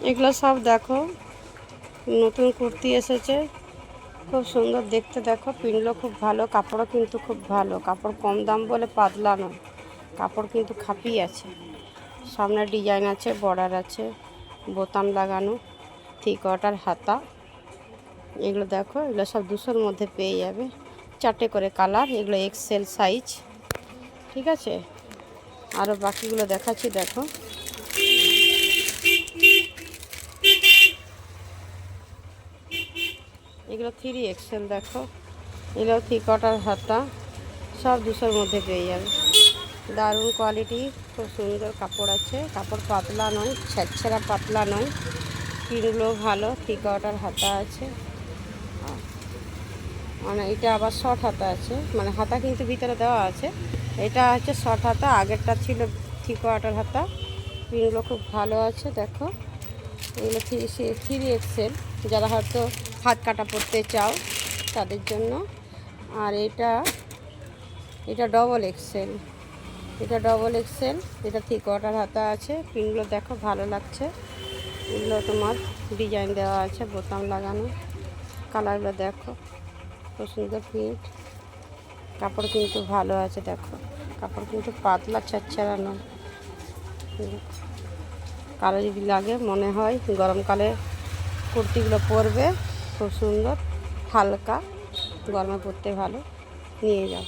এগুলো সব দেখো নতুন কুর্তি এসেছে, খুব সুন্দর দেখতে। দেখো পিনগুলো খুব ভালো, কাপড়ও কিন্তু খুব ভালো। কাপড় কম দাম বলে পাতলা নয়, কাপড় কিন্তু খাপি আছে। সামনে ডিজাইন আছে, বর্ডার আছে, বোতাম লাগানো, থ্রি কোয়ার্টার হাতা। এগুলো দেখো, এগুলো সব 200-র মধ্যে পেয়ে যাবে। 4টে করে কালার, এগুলো এক্সেল সাইজ। ঠিক আছে, আরও বাকিগুলো দেখাচ্ছি। দেখো এগুলো 3XL। দেখো এগুলো থ্রি কোয়ার্টার হাতা, সব 200-র মধ্যে পেয়ে যাবে। দারুণ কোয়ালিটি, খুব সুন্দর কাপড় আছে। কাপড় পাতলা নয়, ছেঁড়া পাতলা নয়। পিনগুলো ভালো, থ্রি কোয়ার্টার হাতা আছে। মানে এটা আবার শর্ট হাতা আছে, মানে হাতা কিন্তু ভিতরে দেওয়া আছে। এটা হচ্ছে শর্ট হাতা, আগেরটা ছিল থ্রি কোয়ার্টার হাতা। পিনগুলো খুব ভালো আছে। দেখো এগুলো 3XL, যারা হয়তো হাত কাটা পরতে চাও তাদের জন্য। আর এটা ডবল এক্সেল, এটা থ্রি কোয়ার্টার হাতা আছে। পিনগুলো দেখো ভালো লাগছে। এগুলো তোমার ডিজাইন দেওয়া আছে, বোতাম লাগানো। কালারগুলো দেখো, খুব সুন্দর প্রিন্ট। কাপড় কিন্তু ভালো আছে। দেখো কাপড় কিন্তু পাতলা, ছেঁড়া নয়। কালো যদি লাগে, মনে হয় গরমকালে কুর্তিগুলো পরবে, খুব সুন্দর, হালকা, গরমে পরতে ভালো। নিয়ে যাও।